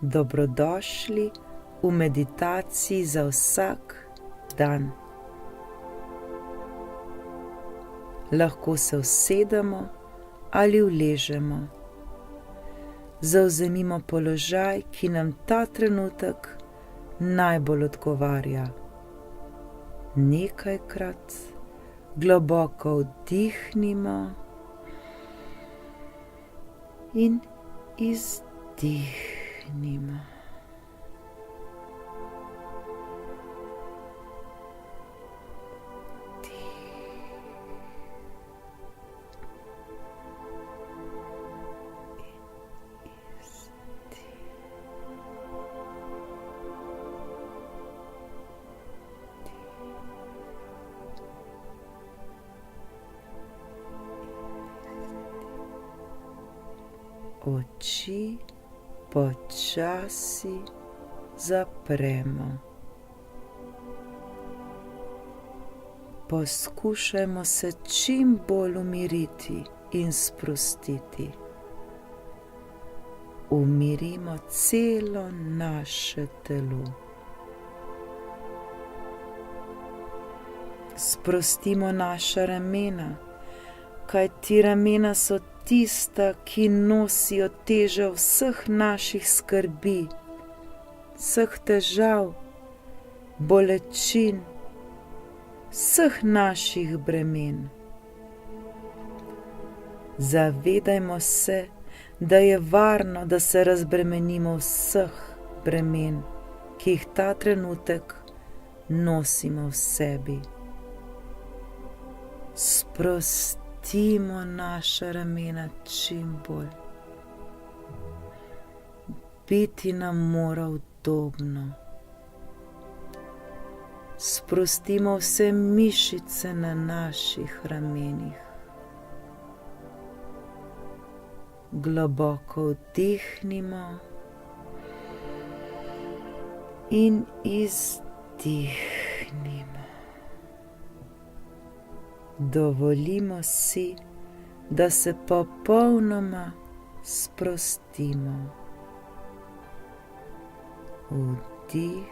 Dobrodošli v meditaciji za vsak dan. Lahko se usedemo ali uležemo. Zavzemimo položaj, ki nam ta trenutek najbolj odgovarja. Nekajkrat globoko vdihnimo in izdihnimo. Oči počasi zapremo. Poskušajmo se čim bolj umiriti in sprostiti. Umirimo celo naše telo. Sprostimo naša ramena, kajti ramena so tista, ki nosijo težo vseh naših skrbi, vseh težav, bolečin, vseh naših bremen. Zavedajmo se, da je varno, da se razbremenimo vseh bremen, ki jih ta trenutek nosimo v sebi. Sprostimo naša ramena čim bolj. Biti nam mora udobno. Sprostimo vse mišice na naših ramenih. Globoko vdihnimo in izdihnimo. Dovolimo si, da se popolnoma sprostimo. Vdih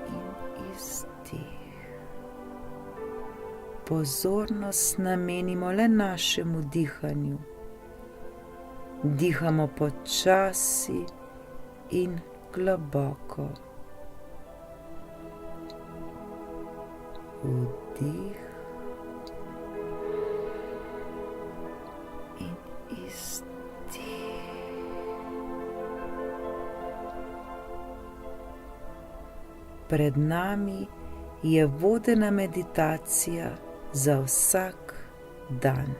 in izdih. Pozornost namenimo le našemu dihanju. Dihamo počasi in globoko. Vdih in izdih. Pred nami je vodena meditacija za vsak dan.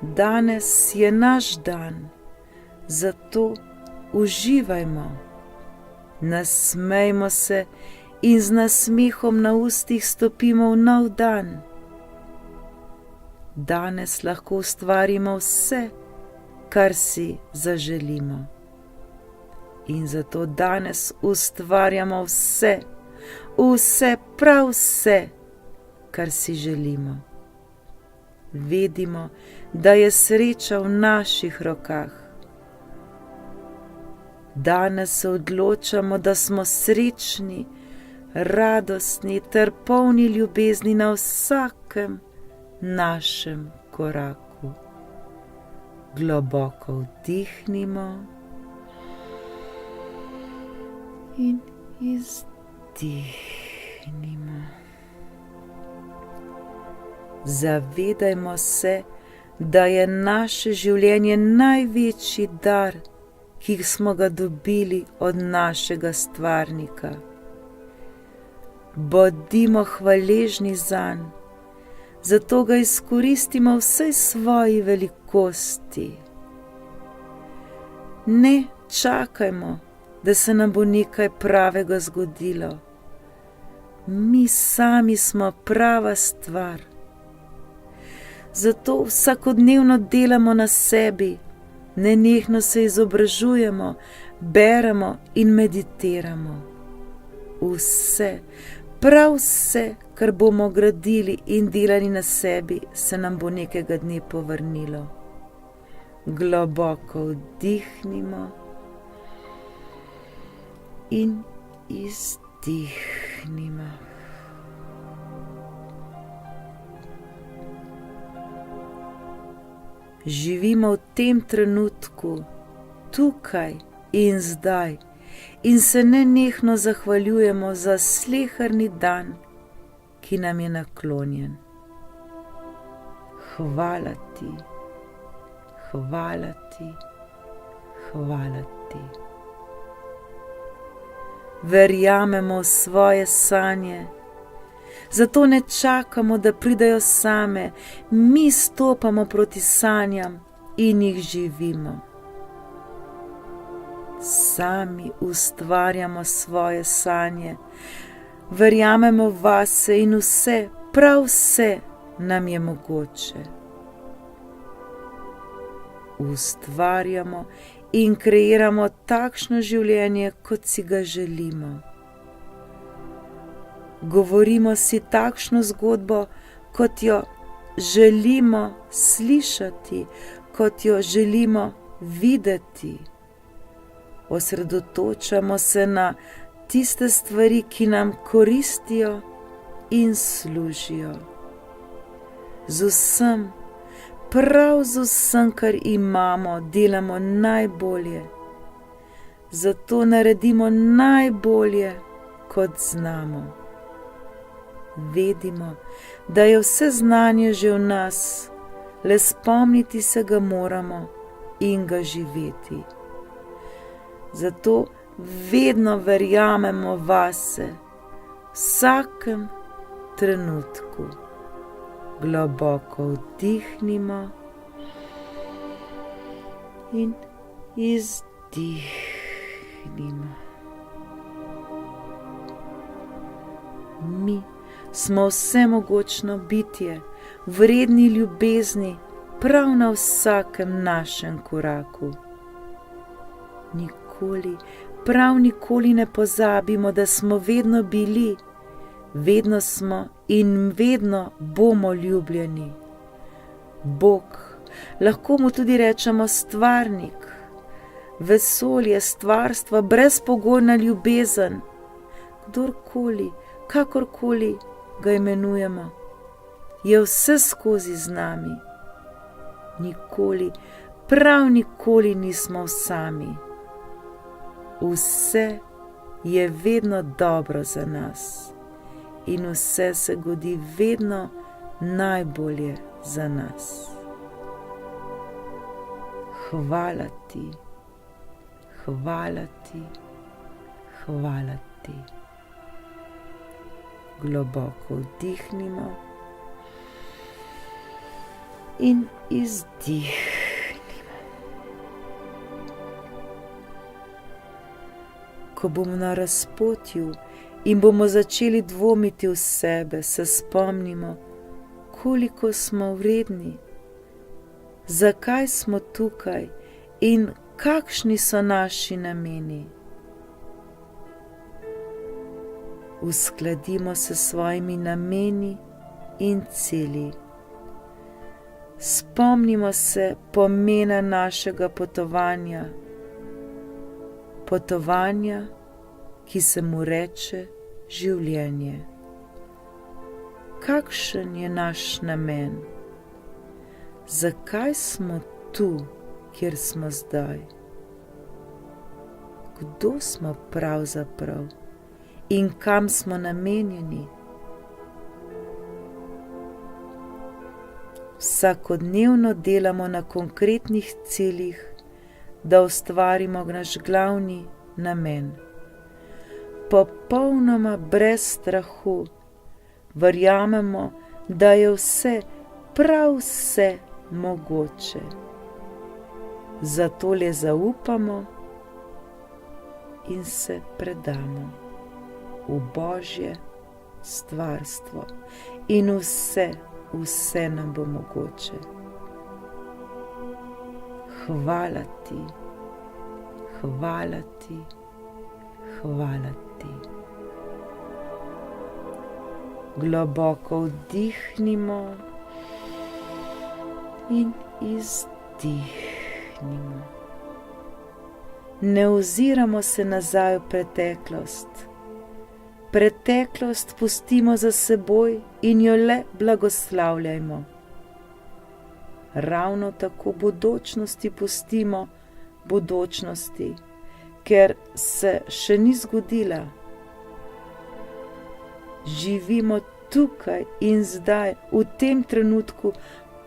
Danes je naš dan, zato uživajmo. Nasmejmo se in z nasmehom na ustih stopimo v nov dan. Danes lahko ustvarimo vse, kar si zaželimo. In zato danes ustvarjamo vse, prav vse, kar si želimo. Vedimo, da je sreča v naših rokah. Danes se odločamo, da smo srečni, radostni ter polni ljubezni na vsakem našem koraku. Globoko vdihnimo in izdihnimo. Zavedajmo se, da je naše življenje največji dar, ki smo ga dobili od našega stvarnika. Bodimo hvaležni zanj, zato ga izkoristimo v vsej svoji velikosti. Ne čakajmo, da se nam bo nekaj pravega zgodilo. Mi sami smo prava stvar. Zato vsakodnevno delamo na sebi, nenehno se izobražujemo, beremo in meditiramo. Vse, prav vse, kar bomo gradili in delali na sebi, se nam bo nekega dne povrnilo. Globoko vdihnimo in izdihnimo. Živimo v tem trenutku, tukaj in zdaj, in se nenehno zahvaljujemo za sleherni dan, ki nam je naklonjen. Hvala ti, hvala ti, hvala ti. Verjamemo v svoje sanje, zato ne čakamo, da pridejo same, mi stopamo proti sanjam in jih živimo. Sami ustvarjamo svoje sanje, verjamemo vase in vse, prav vse nam je mogoče. Ustvarjamo in kreiramo takšno življenje, kot si ga želimo. Govorimo si takšno zgodbo, kot jo želimo slišati, kot jo želimo videti. Osredotočamo se na tiste stvari, ki nam koristijo in služijo. Z vsem, prav z vsem, kar imamo, delamo najbolje. Zato naredimo najbolje, kot znamo. Vedimo, da je vse znanje že v nas, le spomniti se ga moramo in ga živeti. Zato vedno verjamemo vase, vsakem trenutku. Globoko vdihnimo in izdihnimo. Mi smo vsemogočno bitje, vredni ljubezni, prav na vsakem našem koraku. Nikoli, prav nikoli ne pozabimo, da smo vedno bili, vedno smo in vedno bomo ljubljeni. Bog, lahko mu tudi rečemo stvarnik, vesolje, stvarstva, brezpogojna ljubezen, kdorkoli, kakorkoli ga imenujemo, je vse skozi z nami. Nikoli, prav nikoli nismo sami. Vse je vedno dobro za nas in vse se godi vedno najbolje za nas. Hvala ti, hvala ti, hvala ti. Globoko vdihnimo in izdihnimo. Ko bomo na razpotju in bomo začeli dvomiti v sebe, se spomnimo, koliko smo vredni, zakaj smo tukaj in kakšni so naši nameni. Uskladimo se s svojimi nameni in cilji. Spomnimo se pomena našega potovanja, potovanja, ki se mu reče življenje. Kakšen je naš namen? Zakaj smo tu, kjer smo zdaj? Kdo smo pravzaprav in kam smo namenjeni? Vsakodnevno delamo na konkretnih ciljih, da ustvarimo naš glavni namen. Popolnoma brez strahu verjamemo, da je vse, prav vse mogoče. Zato le zaupamo in se predamo v Božje stvarstvo in vse nam bo mogoče. Hvala ti, hvala ti, hvala ti. Globoko vdihnimo in izdihnimo. Ne oziramo se nazaj v preteklost. Preteklost pustimo za seboj in jo le blagoslavljajmo. Ravno tako bodočnosti pustimo bodočnosti, ker se še ni zgodila. Živimo tukaj in zdaj, v tem trenutku,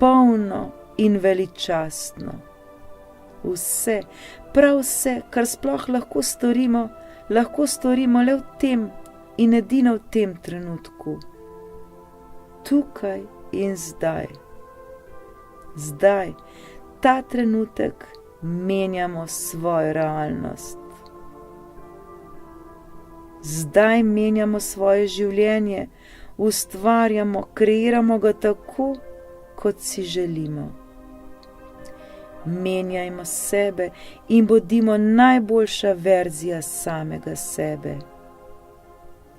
polno in veličastno. Vse, prav vse, kar sploh lahko storimo le v tem in edino v tem trenutku. Tukaj in zdaj. Zdaj, ta trenutek, menjamo svojo realnost. Zdaj menjamo svoje življenje, ustvarjamo, kreiramo ga tako, kot si želimo. Menjajmo sebe in bodimo najboljša verzija samega sebe.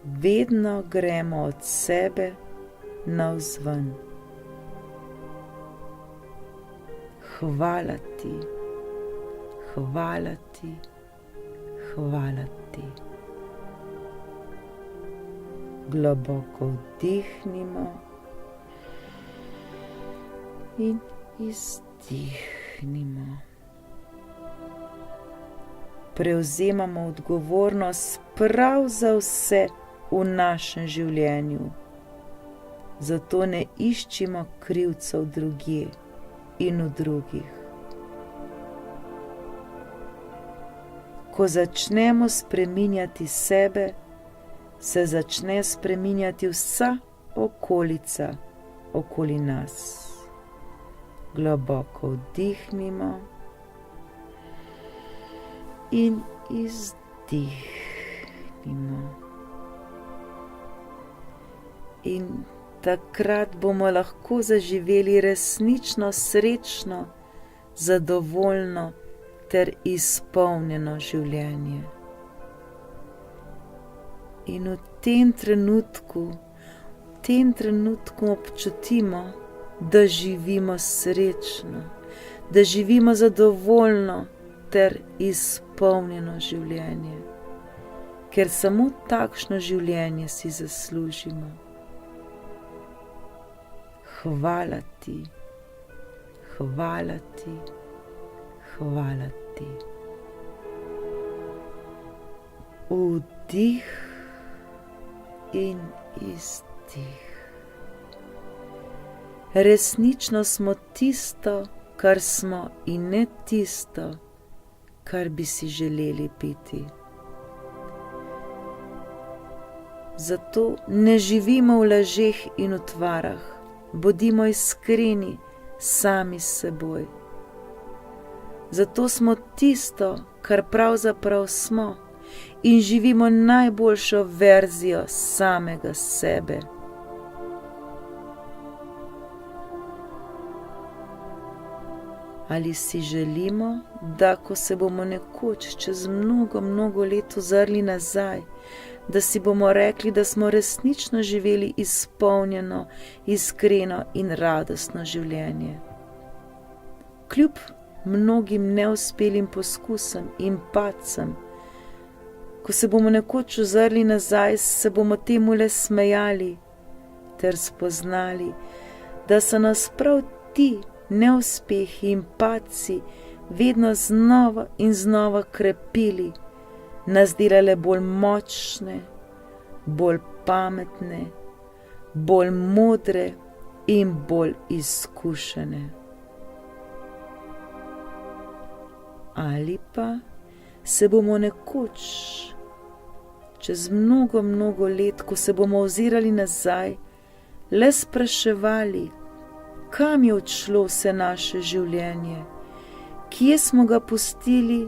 Vedno gremo od sebe navzven. Hvala ti, hvala ti, hvala ti. Globoko vdihnimo in izdihnimo. Prevzemamo odgovornost prav za vse v našem življenju. Zato ne iščimo krivcev drugje in v drugih. Ko začnemo spreminjati sebe, se začne spreminjati vsa okolica okoli nas. Globoko vdihnimo in izdihnimo. In takrat bomo lahko zaživeli resnično srečno, zadovoljno ter izpolnjeno življenje. In v tem trenutku občutimo, da živimo srečno, da živimo zadovoljno ter izpolnjeno življenje, ker samo takšno življenje si zaslužimo. Hvala ti, hvala ti, hvala ti. Vdih in izdih. Resnično smo tisto, kar smo, in ne tisto, kar bi si želeli biti. Zato ne živimo v lažeh in utvarah, bodimo iskreni sami s seboj. Zato smo tisto, kar pravzaprav smo, in živimo najboljšo verzijo samega sebe. Ali si želimo, da ko se bomo nekoč čez mnogo let ozrli nazaj, da si bomo rekli, da smo resnično živeli izpolnjeno, iskreno in radostno življenje. Kljub mnogim neuspelim poskusom in padcem, ko se bomo nekoč ozrli nazaj, se bomo temu le smejali ter spoznali, da so nas prav ti neuspehi in padci vedno znova in znova krepili, nas delale bolj močne, bolj pametne, bolj modre in bolj izkušene. Ali pa se bomo nekoč, čez mnogo let, ko se bomo ozirali nazaj, le spraševali, kam je odšlo vse naše življenje, kje smo ga pustili,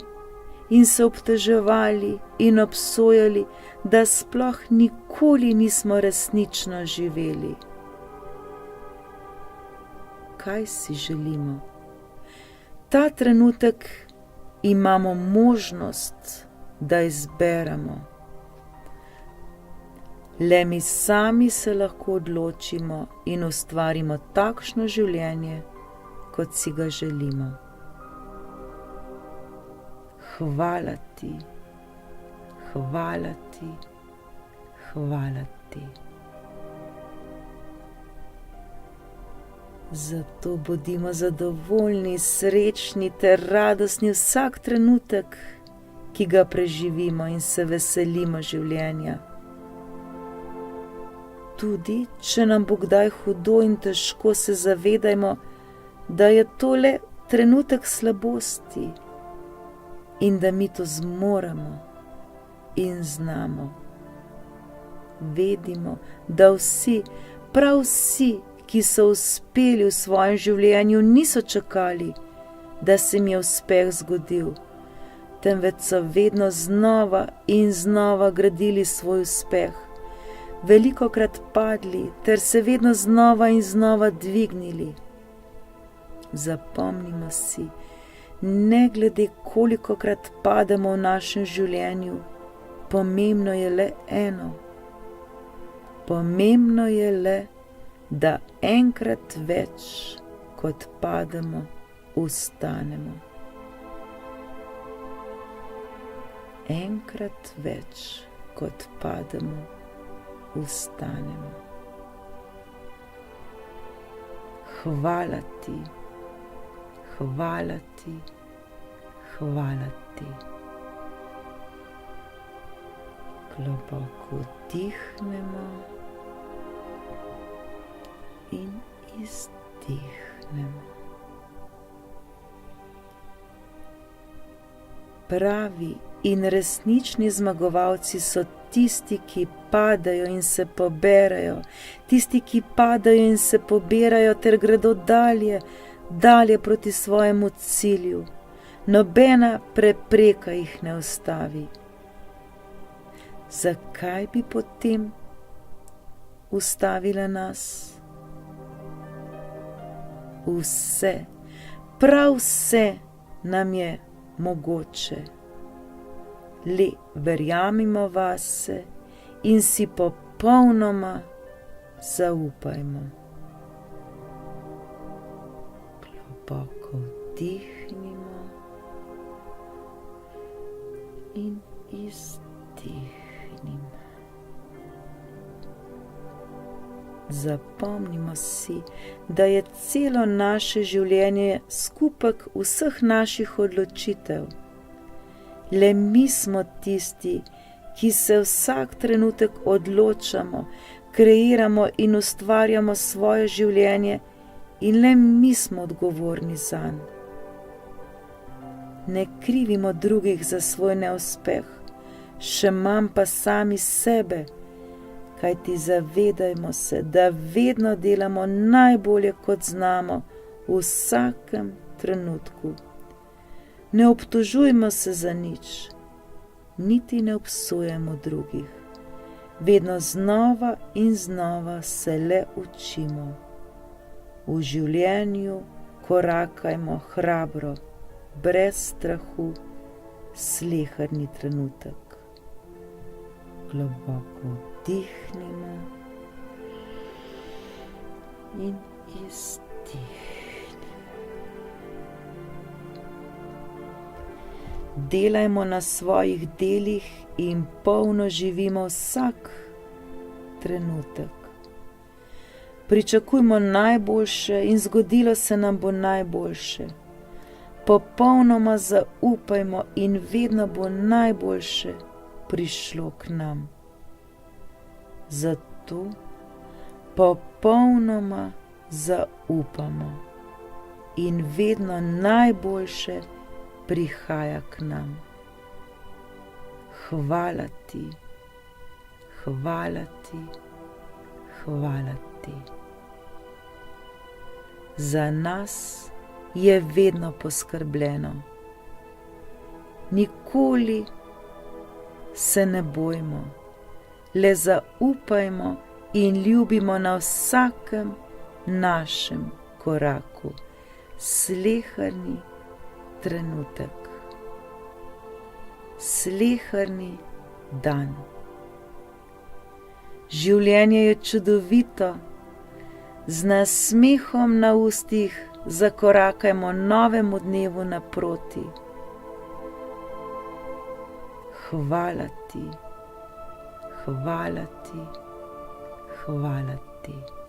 in se obtoževali in obsojali, da sploh nikoli nismo resnično živeli. Kaj si želimo? Ta trenutek imamo možnost, da izberemo. Le mi sami se lahko odločimo in ustvarimo takšno življenje, kot si ga želimo. Hvala ti, hvala ti, hvala ti. Zato bodimo zadovoljni, srečni ter radostni vsak trenutek, ki ga preživimo, in se veselimo življenja. Tudi, če nam bo kdaj hudo in težko, se zavedajmo, da je to le trenutek slabosti in da mi to zmoremo in znamo. Vedimo, da vsi, prav vsi, ki so uspeli v svojem življenju, niso čakali, da se jim je uspeh zgodil, temveč so vedno znova in znova gradili svoj uspeh, velikokrat padli ter se vedno znova in znova dvignili. Zapomnimo si, ne glede kolikokrat pademo v našem življenju, pomembno je le eno. Pomembno je le, da enkrat več, kot pademo, vstanemo. Enkrat več, kot pademo, vstanemo. Hvala ti, hvala ti, hvala ti. Globoko vdihnemo in izdihnemo. Pravi in resnični zmagovalci so tisti, ki padajo in se poberajo, tisti, ki padajo in se poberajo ter gredo dalje, dalje proti svojemu cilju. Nobena prepreka jih ne ustavi. Zakaj bi potem ustavila nas? Vse, prav vse nam je mogoče. Le verjamimo vase in si popolnoma zaupajmo. Globoko vdihnimo in izdihnimo. Zapomnimo si, da je celo naše življenje skupek vseh naših odločitev. Le mi smo tisti, ki se vsak trenutek odločamo, kreiramo in ustvarjamo svoje življenje, in le mi smo odgovorni zanj. Ne krivimo drugih za svoj neuspeh, še manj pa sami sebe, kajti zavedajmo se, da vedno delamo najbolje, kot znamo, v vsakem trenutku. Ne obtožujmo se za nič, niti ne obsojamo drugih. Vedno znova in znova se le učimo. V življenju korakajmo hrabro, brez strahu, sleherni trenutek. Globoko vdihnimo in izdihnimo. Delajmo na svojih delih in polno živimo vsak trenutek. Pričakujmo najboljše in zgodilo se nam bo najboljše. Popolnoma zaupajmo in vedno bo najboljše prišlo k nam. Zato popolnoma zaupamo in vedno najboljše prihaja k nam. Hvala ti, hvala ti, hvala ti. Za nas je vedno poskrbljeno. Nikoli se ne bojmo, le zaupajmo in ljubimo na vsakem našem koraku, sleherni trenutek, sleherni dan. Življenje je čudovito, z nasmehom na ustih zakorakajmo novemu dnevu naproti. Hvala ti, hvala ti, hvala ti.